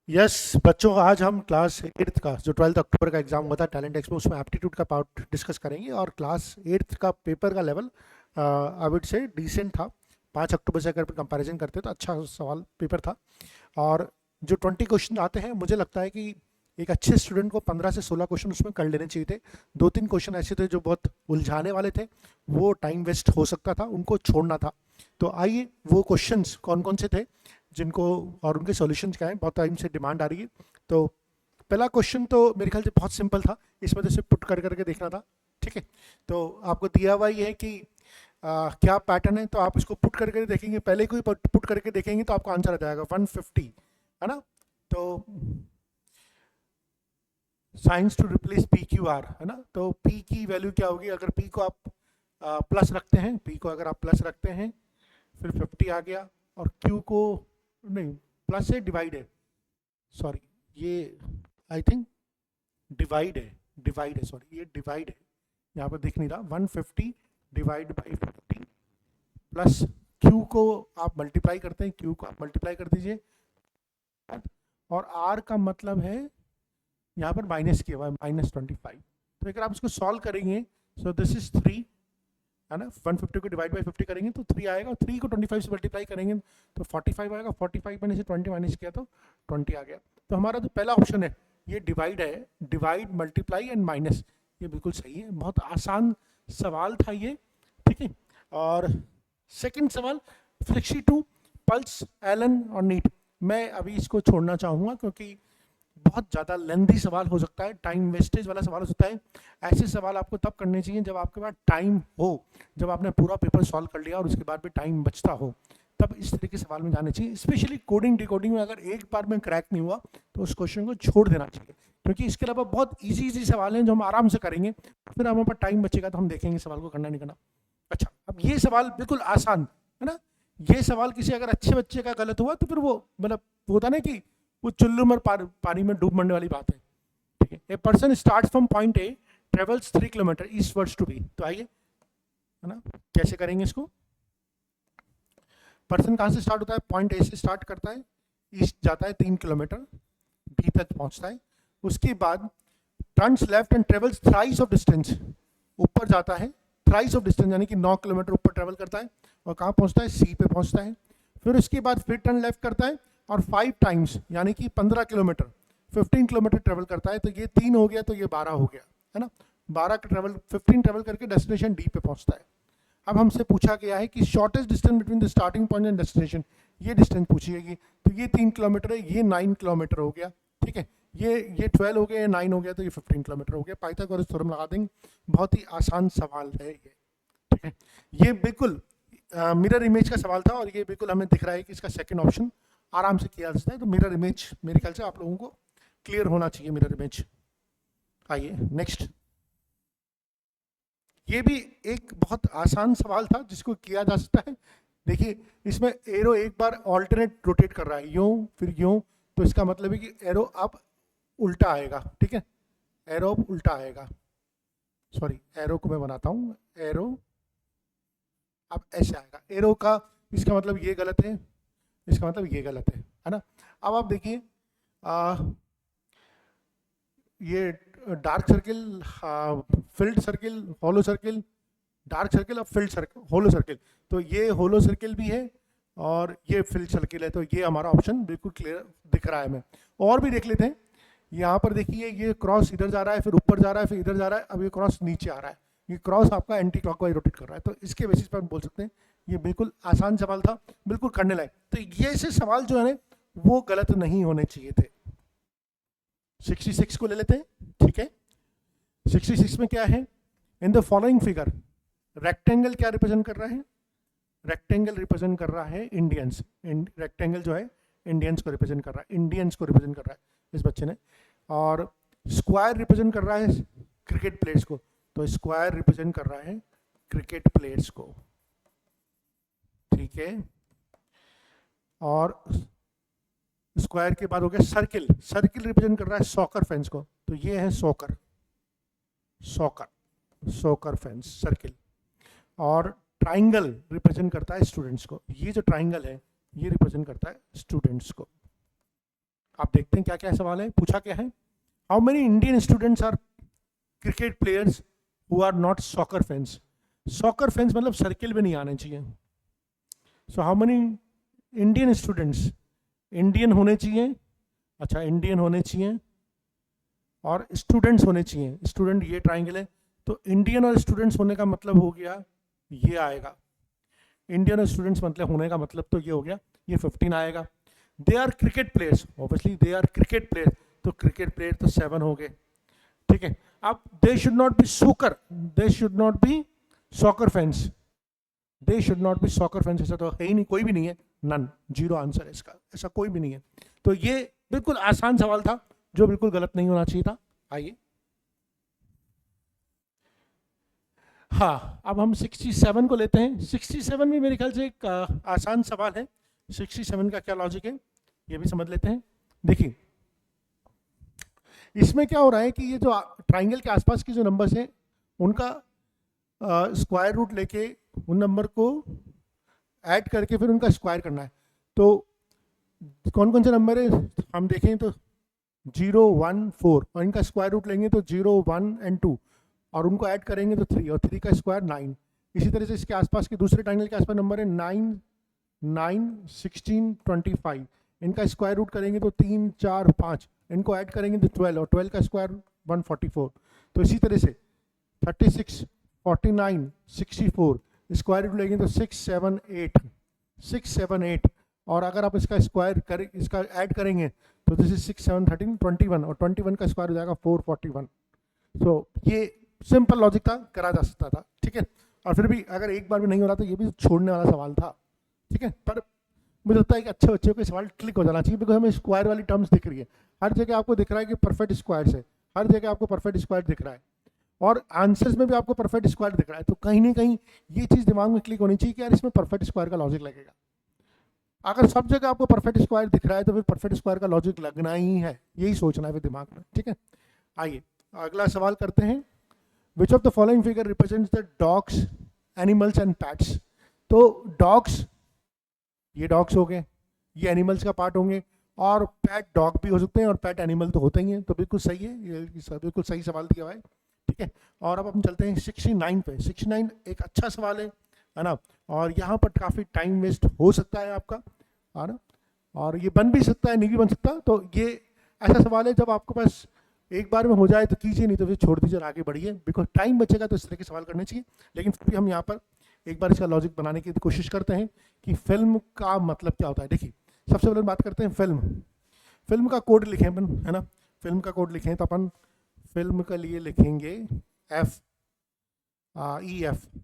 Yes बच्चों, आज हम क्लास 8th का जो 12 अक्टूबर का एग्ज़ाम हुआ था टैलेंट एक्सपो, उसमें एप्टीट्यूड का पार्ट डिस्कस करेंगे। और क्लास 8th का पेपर का level I would say decent था। 5 अक्टूबर से अगर कंपैरिजन करते तो अच्छा सवाल पेपर था। और जो 20 क्वेश्चन आते हैं, मुझे लगता है कि एक अच्छे स्टूडेंट को 15 से 16 क्वेश्चन उसमें कर लेने चाहिए थे। 2-3 क्वेश्चन ऐसे थे जो बहुत उलझाने वाले थे, वो टाइम वेस्ट हो सकता था, उनको छोड़ना था। तो आइए वो क्वेश्चंस कौन कौन से थे जिनको और उनके सॉल्यूशंस क्या हैं, बहुत टाइम से डिमांड आ रही है। तो पहला क्वेश्चन तो मेरे ख्याल से बहुत सिंपल था, इसमें तो सिर्फ पुट कर करके देखना था। ठीक है, तो आपको दिया हुआ ये है कि क्या पैटर्न है, तो आप इसको पुट करके देखेंगे। पहले को ही पुट करके देखेंगे तो आपको आंसर आ जाएगा 150, है ना। तो science to replace P Q R, है ना। तो पी की वैल्यू क्या होगी, अगर पी को आप प्लस रखते हैं, पी को अगर आप प्लस रखते हैं, फिर 50 आ गया। और क्यू को नहीं, प्लस से डिवाइड है, सॉरी ये आई थिंक डिवाइड है, सॉरी ये डिवाइड है, यहाँ पर दिख नहीं रहा। 150 डिवाइड बाई 50 प्लस क्यू को आप मल्टीप्लाई करते हैं, क्यू को आप मल्टीप्लाई कर दीजिए। और आर का मतलब है यहाँ पर माइनस किया हुआ है, -25। तो अगर आप इसको सॉल्व करेंगे, सो दिस इज 3, है ना। 150 को डिवाइड बाई 50 करेंगे तो 3 आएगा, 3 को 25 से मल्टीप्लाई करेंगे तो 45 आएगा। 45 में से 20 माइनस किया तो 20 आ गया। तो हमारा जो पहला ऑप्शन है ये डिवाइड है, डिवाइड मल्टीप्लाई एंड माइनस, ये बिल्कुल सही है। बहुत आसान सवाल था ये, ठीक है। और सेकंड सवाल, फ्लेक्सी टू, पल्स, एलन और नीट। मैं अभी इसको छोड़ना चाहूँगा क्योंकि बहुत ज़्यादा लेंथी सवाल हो सकता है, टाइम वेस्टेज वाला सवाल हो सकता है। ऐसे सवाल आपको तब करने चाहिए जब आपके पास टाइम हो, जब आपने पूरा पेपर सॉल्व कर लिया और उसके बाद भी टाइम बचता हो, तब इस तरह के सवाल में जाने चाहिए। स्पेशली कोडिंग डिकोडिंग में अगर एक बार में क्रैक नहीं हुआ तो उस क्वेश्चन को छोड़ देना चाहिए, क्योंकि इसके अलावा बहुत ईजी सवाल हैं जो हम आराम से करेंगे। फिर हमारे पास टाइम बचेगा तो हम देखेंगे सवाल को करना नहीं करना। अच्छा, अब ये सवाल बिल्कुल आसान है ना। ये सवाल किसी अगर अच्छे बच्चे का गलत हुआ तो फिर वो मतलब होता ना कि वो चुल्लू में पानी में डूब मरने वाली बात है। ठीक है, a person start from point A, travels 3 kilometre eastwards to B. तो आइए, है ना, कैसे करेंगे इसको। पर्सन कहाँ से स्टार्ट होता है, पॉइंट ए से स्टार्ट करता है, ईस्ट जाता है 3 किलोमीटर, बी तक पहुंचता है। उसके बाद turns left and travels thrice of distance, ऊपर जाता है थ्राइस ऑफ डिस्टेंस, यानी कि 9 किलोमीटर ऊपर ट्रेवल करता है और कहाँ पहुंचता है, सी पे पहुंचता है। फिर उसके बाद फिर टर्न लेफ्ट करता है और 5 टाइम्स यानी कि 15 किलोमीटर, 15 किलोमीटर ट्रेवल करता है। तो ये 3 हो गया, तो ये 12 हो गया, है ना। 12 का ट्रेवल, 15 ट्रेवल करके डेस्टिनेशन डी पे पहुंचता है। अब हमसे पूछा गया है कि shortest distance between the starting point and destination, ये डिस्टेंस पूछिएगी। तो ये 3 किलोमीटर है, ये 9 किलोमीटर हो गया। ठीक है, ये 12 हो गया, ये 9 हो गया, तो ये 15 किलोमीटर हो गया। पाइथागोरस थ्योरम लगा देंगे। बहुत ही आसान सवाल है ये। ठीक है, ये बिल्कुल मिरर इमेज का सवाल था और ये बिल्कुल हमें दिख रहा है कि इसका सेकंड ऑप्शन आराम से किया जा सकता है। तो मिरर इमेज मेरे ख्याल से आप लोगों को क्लियर होना चाहिए, मिरर इमेज। आइए नेक्स्ट, ये भी एक बहुत आसान सवाल था जिसको किया जा सकता है। देखिए, इसमें एरो एक बार ऑल्टरनेट रोटेट कर रहा है, यूं फिर यूं, तो इसका मतलब है कि एरो अब उल्टा आएगा। ठीक है, एरो अब उल्टा आएगा। सॉरी, एरो को मैं बनाता हूँ, एरो अब ऐसे आएगा। एरो का इसका मतलब ये गलत है, इसका मतलब ये गलत है ना। अब आप देखिए, ये dark circle, field circle, hollow circle, dark circle, अब फिल्ड सर्किल, होलो सर्किल। तो ये होलो सर्किल भी है और ये फिल्ड सर्किल है। तो ये हमारा ऑप्शन बिल्कुल क्लियर दिख रहा है हमें। और भी देख लेते हैं, यहाँ पर देखिए, ये क्रॉस इधर जा रहा है, फिर ऊपर जा रहा है, फिर इधर जा रहा है, अब ये क्रॉस नीचे आ रहा है। ये क्रॉस आपका एंटी क्लॉकवाइज रोटेट कर रहा है। तो इसके बेसिस पर हम बोल सकते हैं ये बिल्कुल आसान सवाल था, बिल्कुल करने लायक। तो ये ऐसे सवाल जो है वो गलत नहीं होने चाहिए थे। 66 को ले लेते हैं, ठीक है। 66 में क्या है, in the following figure rectangle क्या रिप्रेजेंट कर रहा है, रेक्टेंगल रिप्रेजेंट कर रहा है इंडियंस। रेक्टेंगल जो है इंडियंस को रिप्रेजेंट कर रहा है, इंडियंस को रिप्रेजेंट कर रहा है इस बच्चे ने। और स्क्वायर रिप्रेजेंट कर रहा है क्रिकेट प्लेयर्स को, तो स्क्वायर रिप्रेजेंट कर रहा है क्रिकेट प्लेयर्स को, ठीक है। और स्क्वायर के बाद हो गया सर्किल, सर्किल रिप्रेजेंट कर रहा है सॉकर फैंस को, तो ये है soccer, soccer, soccer fans, circle. और ट्राइंगल रिप्रेजेंट करता है स्टूडेंट्स को, ये जो ट्राइंगल है ये रिप्रेजेंट करता है स्टूडेंट्स को। आप देखते हैं क्या क्या सवाल है, पूछा क्या है, how many Indian students are cricket players who are not soccer fans. Soccer fans मतलब सर्किल में नहीं आने चाहिए। So how many Indian students, Indian होने चाहिए, अच्छा इंडियन होने चाहिए और स्टूडेंट्स होने चाहिए, स्टूडेंट ये ट्राइंगल है, तो इंडियन और स्टूडेंट्स होने का मतलब हो गया ये आएगा, इंडियन और स्टूडेंट्स मतलब होने का मतलब तो ये हो गया, ये 15 आएगा। They are cricket players, obviously they are cricket players, तो क्रिकेट प्लेयर तो 7 हो गए, ठीक है। अब दे शुड नॉट बी सोकर, they should not be soccer fans, they should not be soccer fans, ऐसा तो है ही नहीं, कोई भी नहीं है, नन, जीरो आंसर है इसका, ऐसा कोई भी नहीं है। तो ये बिल्कुल आसान सवाल था जो बिल्कुल गलत नहीं होना चाहिए था। आइए, हाँ अब हम 67 को लेते हैं। 67 में मेरे ख्याल से एक आसान सवाल है। 67 का क्या लॉजिक है ये भी समझ लेते हैं। देखिए इसमें क्या हो रहा है कि ये जो ट्राइंगल के आसपास के जो नंबर्स हैं उनका स्क्वायर रूट लेके उन नंबर को ऐड करके फिर उनका स्क्वायर करना है। तो कौन कौन से नंबर है हम देखें तो 0, 1, 4 और इनका स्क्वायर रूट लेंगे तो 0, 1 एंड 2 और उनको ऐड करेंगे तो 3 और 3 का स्क्वायर 9। इसी तरह से इसके आसपास के दूसरे ट्राइंगल के आसपास नंबर है 9, 9, 16, 25, इनका स्क्वायर रूट करेंगे तो 3, 4, 5, इनको ऐड करेंगे तो 12 और 12 का स्क्वायर 144। तो इसी तरह से 36, 49, 64 स्क्वायर रूट लेंगे तो 6, 7, 8, 6, 7, 8 और अगर आप इसका स्क्वायर करें, इसका ऐड करेंगे तो दिस इज 6, 7, 13, 21 और 21 का स्क्वायर हो जाएगा 441। तो ये सिंपल लॉजिक था, करा जा सकता था, ठीक है। और फिर भी अगर एक बार भी नहीं हो रहा तो ये भी छोड़ने वाला सवाल था, ठीक है। पर मुझे लगता है कि अच्छे बच्चों को सवाल क्लिक हो जाना चाहिए, बिकॉज हमें स्क्वायर वाली टर्म्स दिख रही है, हर जगह आपको दिख रहा है कि परफेक्ट स्क्वायर है, हर जगह आपको परफेक्ट स्क्वायर दिख रहा है और आंसर्स में भी आपको परफेक्ट स्क्वायर दिख रहा है। तो कहीं ना कहीं ये चीज़ दिमाग में क्लिक होनी चाहिए कि यार इसमें परफेक्ट स्क्वायर का लॉजिक लगेगा। अगर सब जगह आपको परफेक्ट स्क्वायर दिख रहा है तो फिर परफेक्ट स्क्वायर का लॉजिक लगना ही है, यही सोचना है फिर दिमाग में, ठीक है। आइए अगला सवाल करते हैं। Which of the following figure represents the dogs, animals and pets. तो डॉग्स, ये डॉग्स हो गए, ये एनिमल्स का पार्ट होंगे और पैट डॉग भी हो सकते हैं और पैट एनिमल तो होते ही हैं, तो बिल्कुल सही है, ये बिल्कुल सही सवाल दिया हुआ है, ठीक है। और अब हम चलते हैं 69 पे। 69 एक अच्छा सवाल है ना, और यहाँ पर काफ़ी टाइम वेस्ट हो सकता है आपका, है ना, और ये बन भी सकता है नहीं भी बन सकता। तो ये ऐसा सवाल है जब आपके पास एक बार में हो जाए तो कीजिए, नहीं तो फिर छोड़ दीजिए और आगे बढ़िए, बिकॉज टाइम बचेगा तो इस तरह के सवाल करने चाहिए। लेकिन फिर भी हम यहाँ पर एक बार इसका लॉजिक बनाने की कोशिश करते हैं कि फिल्म का मतलब क्या होता है। देखिए सबसे पहले बात करते हैं फिल्म। फिल्म का कोड लिखें अपन, है ना, फिल्म का कोड लिखें तो अपन फिल्म के लिए लिखेंगे EF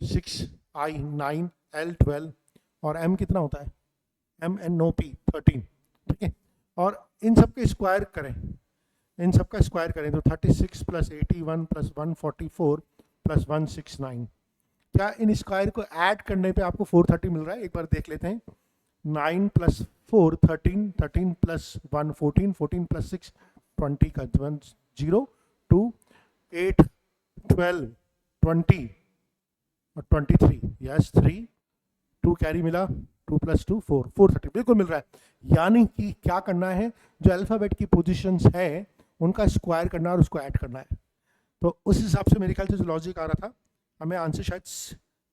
6, I 9, L 12 और M कितना होता है, MNOP 13, ठीक है। और इन सब के स्क्वायर करें, इन सब का स्क्वायर करें तो 36 + 81 + 144 + 169। क्या इन स्क्वायर को ऐड करने पे आपको 430 मिल रहा है? एक बार देख लेते हैं। 9 + 4 13, 13 + 1 14, 14 + 6 20 का 1 0 2 8 12 20 और 23, यस 3 2 कैरी मिला, 2 + 2 4 430 बिल्कुल मिल रहा है। यानी कि क्या करना है, जो अल्फ़ाबेट की पोजीशंस है उनका स्क्वायर करना और उसको ऐड करना है। तो उस हिसाब से मेरे ख्याल से जो लॉजिक आ रहा था, हमें आंसर शायद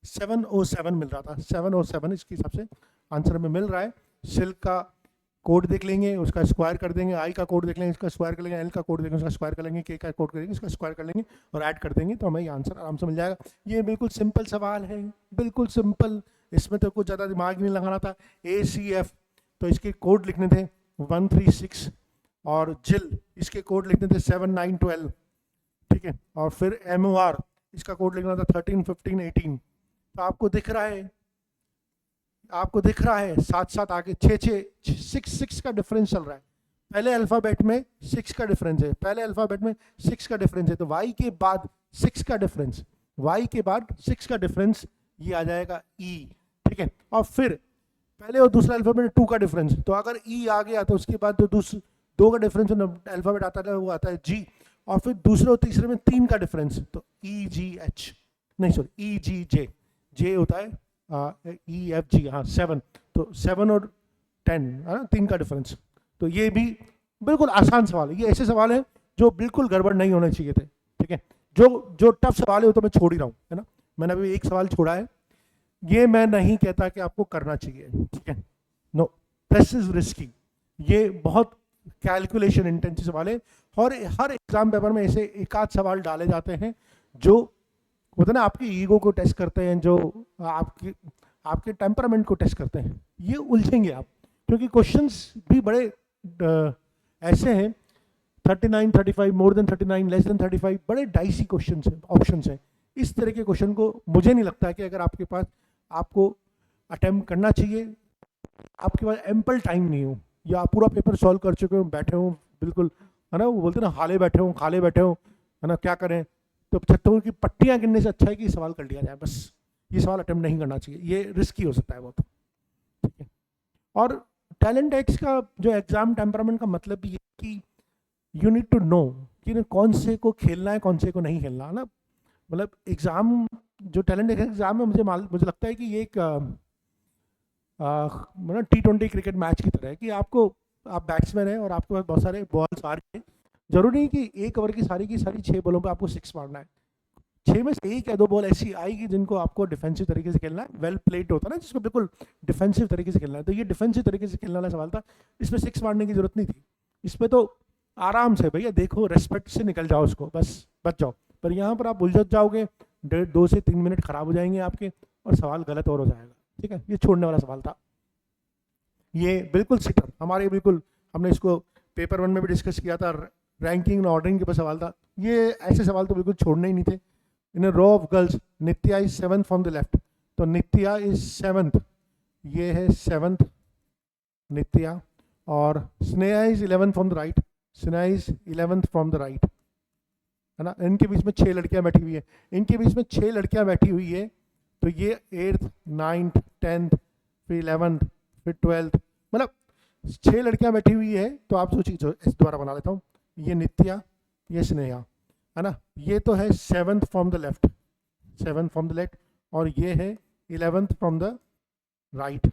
707 मिल रहा था, 707 इसके हिसाब से आंसर हमें मिल रहा है। सिल्क का कोड देख लेंगे, उसका स्क्वायर कर देंगे, आई का कोड देख लेंगे, इसका स्क्वायर कर लेंगे, एल का कोड देखेंगे, उसका स्क्वायर कर लेंगे, के का कोड करेंगे, इसका स्क्वायर कर लेंगे और ऐड कर देंगे तो हमें ये आंसर आराम से मिल जाएगा। ये बिल्कुल सिंपल सवाल है, बिल्कुल सिंपल, इसमें तो कुछ ज़्यादा दिमाग नहीं लगाना था। ACF तो इसके कोड लिखने थे 136 और जिल इसके कोड लिखने थे 7 9 12, ठीक है। और फिर MOR इसका कोड लिखना था 13 15 18। तो आपको दिख रहा है, आपको दिख रहा है साथ साथ आगे 6 का डिफरेंस चल रहा है। पहले अल्फाबेट में 6 का डिफरेंस है, पहले अल्फाबेट में 6 का डिफरेंस है, तो Y के बाद 6 का डिफरेंस, Y के बाद 6 का डिफरेंस ये आ जाएगा E, ठीक है। और फिर पहले और दूसरा अल्फाबेट में 2 का डिफरेंस, तो अगर E आ गया तो उसके बाद जो 2 का डिफरेंस अल्फाबेट आता है वो आता है G, और फिर दूसरे और तीसरे में 3 का डिफरेंस, तो EGH नहीं सॉरी EGJ, J होता है EFG, हाँ 7, तो 7 और 10 है ना, 3 का डिफरेंस। तो ये भी बिल्कुल आसान सवाल है, ये ऐसे सवाल है जो बिल्कुल गड़बड़ नहीं होने चाहिए थे, ठीक है। जो जो टफ सवाल है वो तो मैं छोड़ ही रहा हूँ, है ना। मैंने अभी एक सवाल छोड़ा है, ये मैं नहीं कहता कि आपको करना चाहिए, ठीक है। नो, दिस इज रिस्की, ये बहुत कैलकुलेशन इंटेंसिव सवाल है। और हर एग्जाम पेपर में ऐसे एक आध सवाल डाले जाते हैं जो होता है ना आपकी ईगो को टेस्ट करते हैं, जो आपकी आपके टेम्परामेंट को टेस्ट करते हैं। ये उलझेंगे आप, क्योंकि क्वेश्चंस भी बड़े ऐसे हैं, 39, 35, मोर देन 39, लेस देन 35, बड़े डाइसी क्वेश्चंस हैं, ऑप्शंस हैं। इस तरह के क्वेश्चन को मुझे नहीं लगता कि अगर आपके पास, आपको अटेम्प्ट करना चाहिए, आपके पास एम्पल टाइम नहीं हो, या आप पूरा पेपर सॉल्व कर चुके हो, बैठे हो बिल्कुल, है ना, वो बोलते हैं ना हाले बैठे हो, खाले बैठे हो, है ना, क्या करें, तो छत्तों की पट्टियां गिनने से अच्छा है कि सवाल कर लिया जाए बस। ये सवाल अटेम्प्ट नहीं करना चाहिए, ये रिस्की हो सकता है बहुत, ठीक है। और टैलेंट एक्स का जो एग्जाम टेम्परामेंट का मतलब ये कि यू नीड टू नो कि कौन से को खेलना है, कौन से को नहीं खेलना, है ना। मतलब एग्जाम, जो टैलेंट एग्जाम है, मुझे लगता है कि ये एक मतलब T20 क्रिकेट मैच की तरह है, कि आपको, आप बैट्समैन हैं और आपके पास बहुत सारे बॉल्स आ रहे हैं, जरूरी नहीं कि एक ओवर की सारी 6 बॉलों पे आपको 6 मारना है। 6 में से 1 या 2 बॉल ऐसी आएगी जिनको आपको डिफेंसिव तरीके से खेलना है, वेल प्लेड होता है ना जिसको बिल्कुल डिफेंसिव तरीके से खेलना है, तो ये डिफेंसिव तरीके से खेलने वाला सवाल था। इसमें 6 मारने की जरूरत नहीं थी, इसमें तो आराम से भैया देखो, रेस्पेक्ट से निकल जाओ उसको, बस बच जाओ। पर यहाँ पर आप उलझ जाओगे, 2 से 3 मिनट खराब हो जाएंगे आपके, और सवाल गलत और हो जाएगा, ठीक है। ये छोड़ने वाला सवाल था, ये बिल्कुल सिटर हमारे, बिल्कुल हमने इसको पेपर 1 में भी डिस्कस किया था, रैंकिंग और ऑर्डरिंग के ऊपर सवाल था। ये ऐसे सवाल तो बिल्कुल छोड़ने ही नहीं थे। In row of girls, Nitya is 7th from the left, तो नित्या इज 7th, ये है 7th नित्या, और Sneha is 11th from the right, Sneha is 11th from the right, है ना। इनके बीच में 6 लड़कियां बैठी हुई है, इनके बीच में 6 लड़कियां बैठी हुई है, तो ये 8th 9th 10th फिर 11th फिर 12th, मतलब 6 लड़कियां बैठी हुई है। तो आप सोचिए, दोबारा बना लेता हूँ, ये नित्या, ये स्नेहा, है ना, ये तो है 7th from the left, 7th from the left, और ये है 11th फ्रॉम द राइट।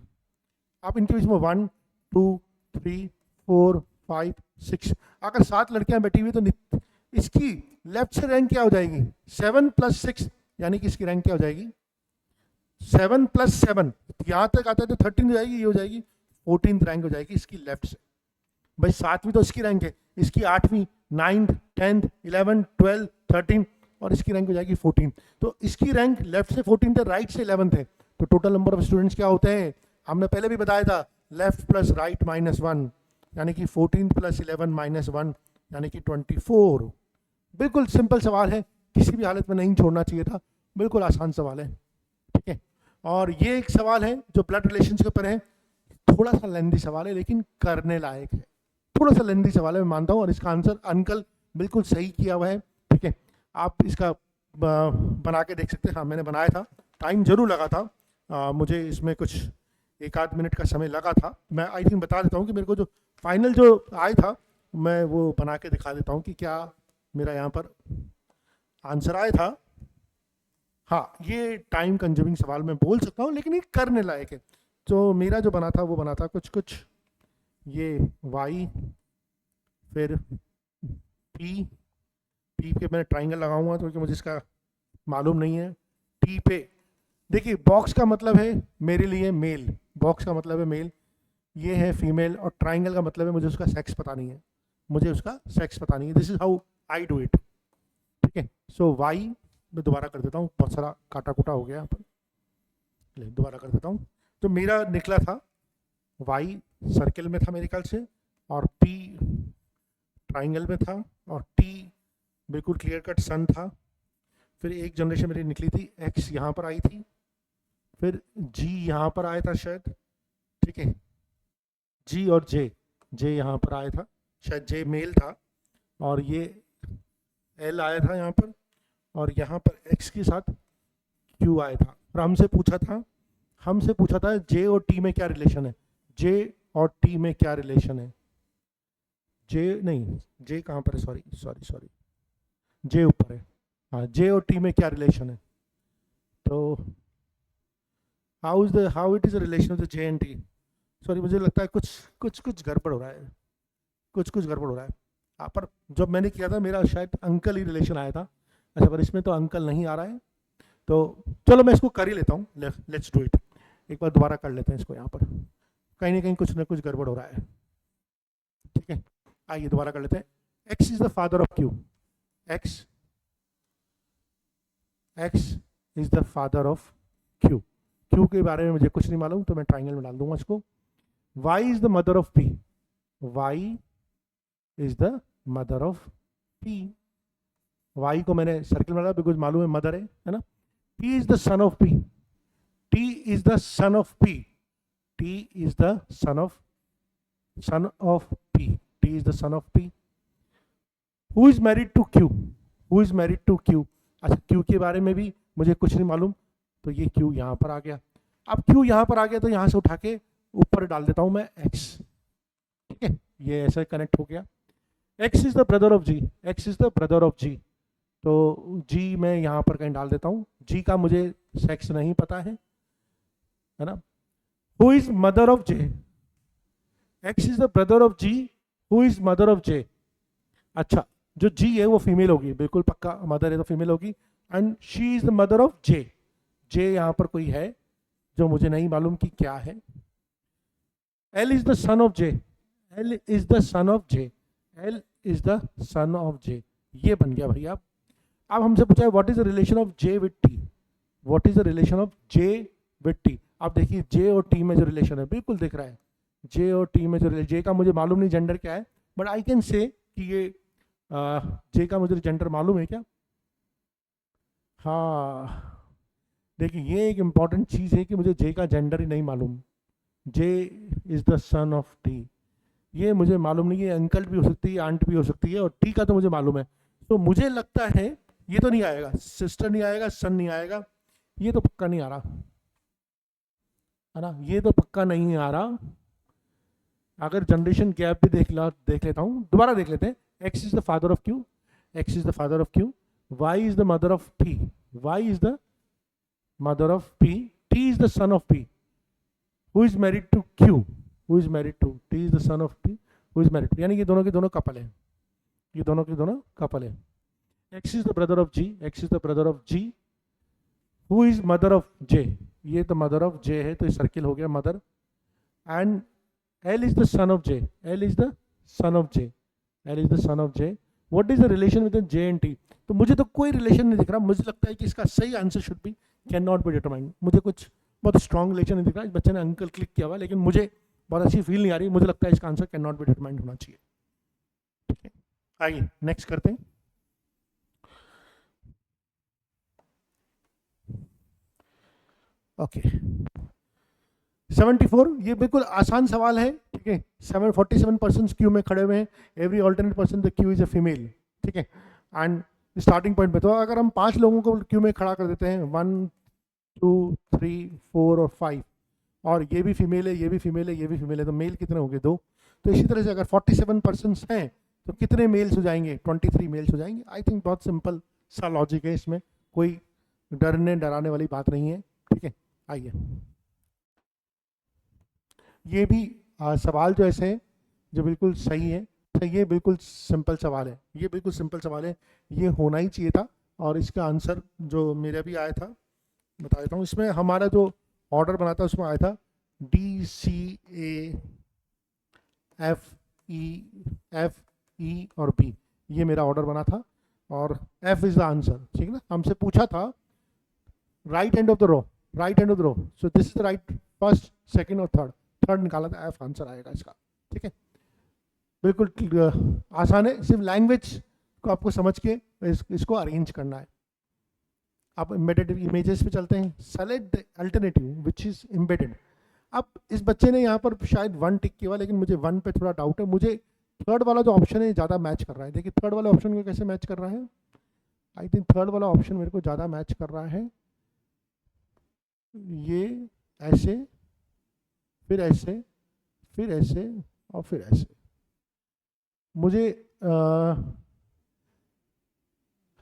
आप इनके बीच में 1 2 3 4 5 6, अगर 7 लड़कियां बैठी हुई तो इसकी लेफ्ट से रैंक क्या हो जाएगी, 7 + 6, यानी कि इसकी रैंक क्या हो जाएगी, 7 + 7, यहाँ तक आता है तो 13 हो जाएगी, ये हो जाएगी 14th रैंक हो जाएगी इसकी लेफ्ट से। भाई 7वीं तो इसकी रैंक है, इसकी 8वीं, 9th 10th 11th 12th 13, और इसकी रैंक हो जाएगी 14। तो इसकी रैंक लेफ्ट से 14th है, राइट से 11th है, तो टोटल नंबर ऑफ स्टूडेंट्स क्या होते हैं, हमने पहले भी बताया था, लेफ्ट प्लस राइट -1, यानी कि 14 + 11 -1, यानी कि 24। बिल्कुल सिंपल सवाल है, किसी भी हालत में नहीं छोड़ना चाहिए था, बिल्कुल आसान सवाल है, ठीक है। और ये एक सवाल है जो ब्लड रिलेशन के ऊपर है, थोड़ा सा लेंदी सवाल है लेकिन करने लायक है, थोड़ा सा लेंदी सवाल है मैं मानता हूँ, और इसका आंसर अंकल बिल्कुल सही किया हुआ है, ठीक है। आप इसका बना के देख सकते हैं, हाँ मैंने बनाया था, टाइम जरूर लगा था, मुझे इसमें कुछ 1 आध मिनट का समय लगा था। मैं आई थिंक बता देता हूँ कि मेरे को जो फाइनल जो आया था, मैं वो बना के दिखा देता हूँ कि क्या मेरा यहाँ पर आंसर आया था। हाँ, ये टाइम कंज्यूमिंग सवाल मैं बोल सकता हूँ, लेकिन ये करने लायक है। तो मेरा जो बना था वो बना था कुछ कुछ ये y, फिर p पे मैं ट्राइंगल लगाऊंगा क्योंकि मुझे इसका मालूम नहीं है। t पे देखिए, बॉक्स का मतलब है मेरे लिए मेल, बॉक्स का मतलब है मेल, ये है फीमेल, और ट्राइंगल का मतलब है मुझे उसका सेक्स पता नहीं है, मुझे उसका सेक्स पता नहीं है। This is how I do it, ठीक है। सो y मैं दोबारा कर देता हूँ, बहुत सारा काटा कुटा हो गया यहाँ पर, दोबारा कर देता हूँ। तो मेरा निकला था y सर्किल में था मेरे ख्याल से, और p ट्राइंगल में था, और t बिल्कुल क्लियर कट सन था। फिर एक जनरेशन मेरी निकली थी, x यहाँ पर आई थी, फिर g यहाँ पर आया था शायद, ठीक है, g और j यहाँ पर आया था, शायद j मेल था, और ये l आया था यहाँ पर, और यहाँ पर x के साथ q आया था। और हमसे पूछा था j और t में क्या रिलेशन है, j और t में क्या रिलेशन है, j कहाँ पर है, सॉरी j ऊपर है, हाँ, j और t में क्या रिलेशन है, तो how it is a relation of j and t। Sorry, मुझे लगता है कुछ गड़बड़ हो रहा है, कुछ कुछ गड़बड़ हो रहा है। यहाँ पर जब मैंने किया था मेरा शायद अंकल ही रिलेशन आया था, अच्छा पर इसमें तो अंकल नहीं आ रहा है, तो चलो मैं इसको कर ही लेता हूँ, लेट्स डू इट। एक बार दोबारा कर लेते हैं इसको, यहाँ पर कहीं ना कुछ गड़बड़ हो रहा है, ठीक है। आइए दोबारा कर लेते हैं। X is the father of Q, X is the father of Q, Q के बारे में मुझे कुछ नहीं मालूम तो मैं ट्राइंगल में डाल दूंगा इसको। Y is the mother of P, Y is the mother of P, Y को मैंने सर्किल में डाला बिकॉज मालूम है मदर है ना। T is the son of P, T is the son of P, T is the son of P, T is the son of P. Who is married to Q, who is married to Q, अच्छा Q के बारे में भी मुझे कुछ नहीं मालूम, तो ये क्यू यहाँ पर आ गया। अब क्यू यहाँ पर आ गया तो यहाँ से उठा के ऊपर डाल देता हूँ मैं एक्स, ठीक है, ये ऐसे कनेक्ट हो गया। X is the brother of G, X is the brother of G, तो जी मैं यहाँ पर कहीं डाल देता हूँ, जी का मुझे सेक्स नहीं पता है ना। Who is mother of J, X is the brother of G, who is mother of J, अच्छा जो जी है वो फीमेल होगी, बिल्कुल पक्का, मदर है तो फीमेल होगी, and she is the mother of J, J यहाँ पर कोई है जो मुझे नहीं मालूम कि क्या है। L is the son of J, L is the son of J, L is the son of J, ये बन गया भैया। अब हमसे पूछा है what is the relation of J with T, what is the relation of J with T. आप देखिए जे और टी में जो रिलेशन है बिल्कुल दिख रहा है, जे और टी में जो रिलेशन, जे का मुझे मालूम नहीं जेंडर क्या है, बट आई कैन से कि ये जे का मुझे जेंडर मालूम है क्या। हाँ देखिए ये एक इम्पॉर्टेंट चीज़ है कि मुझे जे का जेंडर ही नहीं मालूम, J is the son of T, ये मुझे मालूम नहीं है, अंकल भी हो सकती है, आंट भी हो सकती है, और टी का तो मुझे मालूम है। तो मुझे लगता है ये तो नहीं आएगा, सिस्टर नहीं आएगा, सन नहीं आएगा, ये तो पक्का नहीं आ रहा है ना, ये तो पक्का नहीं आ रहा। अगर जनरेशन गैप भी देख लेता हूँ, दोबारा देख लेते हैं। X is the father of Q, X is the father of Q, Y is the mother of T, Y is the mother of P, T is the son of P, who is married to Q, who is married to, T is the son of T, who is married to, यानी कि दोनों के दोनों couple है, ये दोनों के दोनों कपल है। X is the brother of G, X is the brother of G, who is mother of J, ये तो मदर ऑफ जे है तो ये सर्किल हो गया mother, and L is the son of J, L is the son of J, L is the son of J. What is the relation with J and T, तो मुझे तो कोई relation नहीं दिख रहा, मुझे लगता है कि इसका सही answer should be can not be determined. मुझे कुछ बहुत स्ट्रॉन्ग रिलेशन नहीं दिख रहा, इस बच्चे ने अंकल क्लिक किया हुआ, लेकिन मुझे बहुत अच्छी फील नहीं आ रही, मुझे लगता है इसका answer can not be determined होना चाहिए, ठीक है। आइए नेक्स्ट करते हैं। ओके 74, ये बिल्कुल आसान सवाल है, ठीक है। 47% क्यू में खड़े हुए हैं, every alternate person the Q is a female, ठीक है। एंड स्टार्टिंग पॉइंट पे तो अगर हम 5 लोगों को क्यू में खड़ा कर देते हैं, 1 2 3 4 और 5, और ये भी फीमेल है, ये भी फीमेल है, ये भी फीमेल है, तो मेल कितने होंगे 2। तो इसी तरह से अगर 47% हैं तो कितने मेल्स हो जाएंगे, 23 मेल्स हो जाएंगे। आई थिंक बहुत सिंपल सा लॉजिक है, इसमें कोई डराने वाली बात नहीं है, ठीक है। आइए ये भी सवाल जो ऐसे हैं जो बिल्कुल सही है, तो ये बिल्कुल सिंपल सवाल है, ये बिल्कुल सिंपल सवाल है, ये होना ही चाहिए था, और इसका आंसर जो मेरा भी आया था बता देता हूँ। इसमें हमारा जो ऑर्डर बना था उसमें आया था DCA FE और B, ये मेरा ऑर्डर बना था, और F इज द आंसर, ठीक है ना। हमसे पूछा था right end of the row, right end of the row, so this is the right, first second और थर्ड निकाला था, F आंसर आएगा इसका, ठीक है। बिल्कुल आसान है, सिर्फ लैंग्वेज को आपको समझ के इसको अरेंज करना है। आप एम्बेडेड इमेजेस पे चलते हैं, select the alternative which is embedded. अब इस बच्चे ने यहाँ पर शायद 1 टिक किया, लेकिन मुझे 1 पे थोड़ा डाउट है, मुझे थर्ड वाला जो ऑप्शन है ज़्यादा मैच कर रहा है। देखिए थर्ड वाला ऑप्शन को कैसे मैच कर रहा है, आई थिंक थर्ड वाला ऑप्शन मेरे को ज़्यादा मैच कर रहा है, ये ऐसे, फिर ऐसे, फिर ऐसे, और फिर ऐसे, मुझे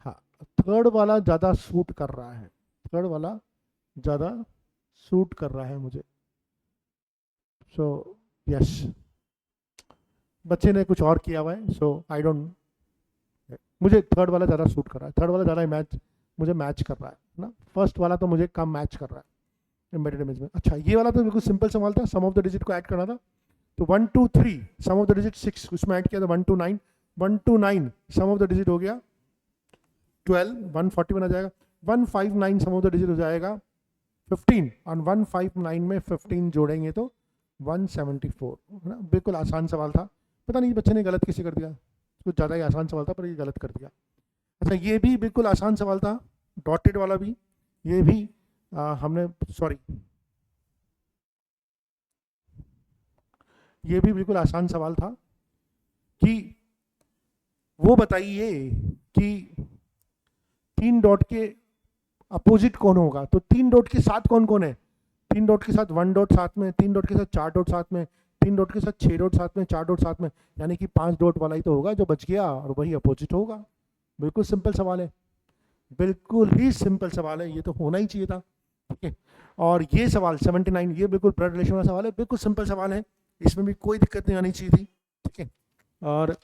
हाँ थर्ड वाला ज़्यादा सूट कर रहा है, थर्ड वाला ज़्यादा सूट कर रहा है मुझे, सो यस बच्चे ने कुछ और किया हुआ है, सो आई डोंट, मुझे थर्ड वाला ज़्यादा सूट कर रहा है, थर्ड वाला ज़्यादा मैच मुझे मैच कर रहा है ना, फर्स्ट वाला तो मुझे कम मैच कर रहा है एम्बेडेड इमेज में। अच्छा ये वाला तो बिल्कुल सिंपल सवाल था, सम ऑफ द डिजिट को ऐड करना था, तो 1 2 3 सम ऑफ द डिजिट 6 उसमें ऐड किया था 1 2 9, 1 2 9 सम ऑफ द डिजिट हो गया 12, 141 आ जाएगा, 159 सम ऑफ द डिजिट हो जाएगा 15 और 159 में 15 जोड़ेंगे तो 174 है ना। बिल्कुल आसान सवाल था, पता नहीं बच्चे ने गलत कैसे कर दिया, कुछ ज़्यादा ही आसान सवाल था पर ये गलत कर दिया। अच्छा ये भी बिल्कुल आसान सवाल था, डॉटेड वाला भी, ये भी हमने सॉरी ये भी बिल्कुल आसान सवाल था कि वो बताइए कि 3 डॉट के अपोजिट कौन होगा, तो 3 डॉट के साथ कौन कौन है, 3 डॉट के साथ 1 डॉट साथ में, 3 डॉट के साथ 4 डॉट साथ में, 3 डॉट के साथ 6 डॉट साथ में, 4 डॉट साथ में, यानी कि 5 डॉट वाला ही तो होगा जो बच गया और वही अपोजिट होगा। बिल्कुल सिंपल सवाल है, बिल्कुल ही सिंपल सवाल है, ये तो होना ही चाहिए था, ठीक है। और ये सवाल 79 ये बिल्कुल ब्लड रिलेशन वाला सवाल है, बिल्कुल सिंपल सवाल है, इसमें भी कोई दिक्कत नहीं आनी चाहिए थी, ठीक है। और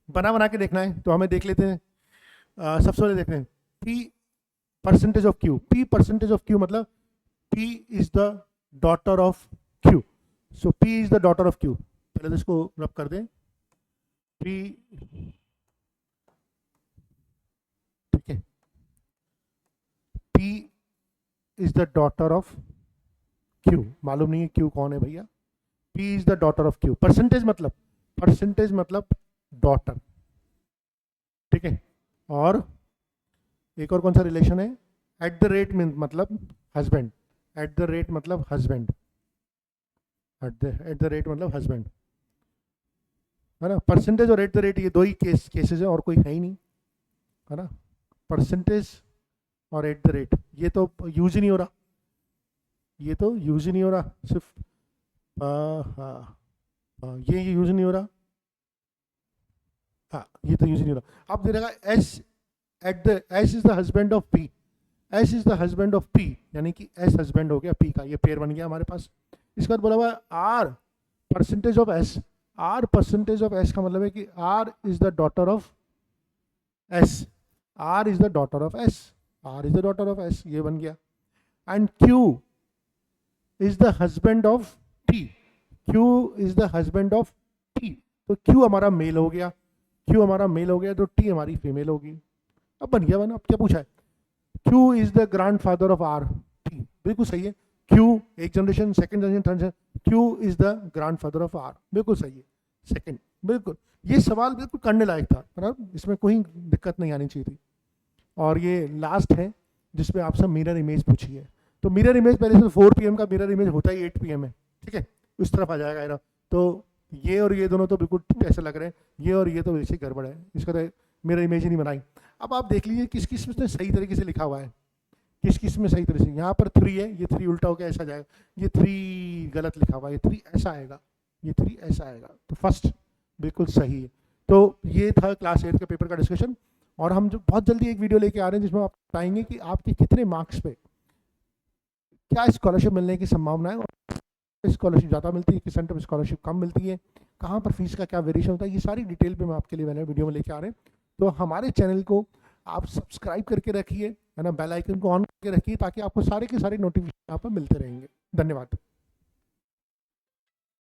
बना के देखना है तो हमें देख लेते हैं, सबसे पहले देखते हैं P percentage of Q, P percentage of Q मतलब P is the daughter of Q, so P is the daughter of Q, पहले तो इसको रब कर दें, P ठीक है, P is the daughter of Q, मालूम नहीं है Q कौन है भैया, P is the daughter of Q, percentage मतलब डॉटर, ठीक है। और एक और कौन सा रिलेशन है, एट द रेट मतलब हस्बैंड, एट द रेट मतलब हस्बैंड, एट द रेट मतलब हस्बैंड है ना। परसेंटेज और एट द रेट ये दो ही केसेस है और कोई है ही नहीं, है ना। परसेंटेज और एट द रेट ये तो यूज ही नहीं हो रहा, ये तो यूज ही नहीं हो रहा, सिर्फ ये यूज नहीं हो रहा, हाँ ये तो यूज नहीं हो रहा। अब देखा S at the S is the husband of P, S is the husband of P, यानी कि एस हस्बैंड हो गया पी का, ये पेयर बन गया हमारे पास। इसके बाद बोला हुआ R percentage of S, R percentage of S का मतलब है कि R is the daughter of S, R is the daughter of S, R is the daughter of S, ये बन गया। And Q is the husband of T, Q is the husband of T, तो Q हमारा मेल हो गया, Q हमारा मेल हो गया तो टी हमारी फीमेल होगी। अब बन गया, अब क्या पूछा है, Q is the grandfather of R, T बिल्कुल सही है, Q एक generation, second generation, third generation, Q is the grandfather of R, बिल्कुल सही है, सेकंड, बिल्कुल ये सवाल बिल्कुल करने लायक था, बराबर, इसमें कोई दिक्कत नहीं आनी चाहिए थी। और ये लास्ट है जिसमें आपसे मिरर इमेज पूछी है, तो मिरर इमेज पहले से 4 PM का मिरर इमेज होता ही 8 PM है, ठीक है, उस तरफ आ जाएगा ना, तो ये और ये दोनों तो बिल्कुल ऐसे लग रहे हैं, ये और ये तो वैसे गड़बड़ है, इसका तो मिरर इमेज ही नहीं बनाई। अब आप देख लीजिए किस किस में सही तरीके से लिखा हुआ है, किस किस में सही तरीके से, यहाँ पर 3 है, ये 3 उल्टा हो गया ऐसा जाएगा, ये 3 गलत लिखा हुआ है, ये 3 ऐसा आएगा, ये 3 ऐसा आएगा, तो फर्स्ट बिल्कुल सही है। तो ये था क्लास 8 के पेपर का डिस्कशन, और हम जो बहुत जल्दी एक वीडियो लेके आ रहे हैं जिसमें आप बताएंगे कि आपके कितने मार्क्स पे क्या स्कॉलरशिप मिलने की संभावना है, और स्कॉलरशिप ज़्यादा मिलती है, किस सेंटर पर स्कॉलरशिप कम मिलती है, कहाँ पर फीस का क्या वेरिएशन होता है, ये सारी डिटेल पे मैं आपके लिए मैंने वीडियो में लेके आ रहे हैं। तो हमारे चैनल को आप सब्सक्राइब करके रखिए, है ना, बेल आइकन को ऑन करके रखिए, ताकि आपको सारे के सारे नोटिफिकेशन यहाँ पर मिलते रहेंगे। धन्यवाद।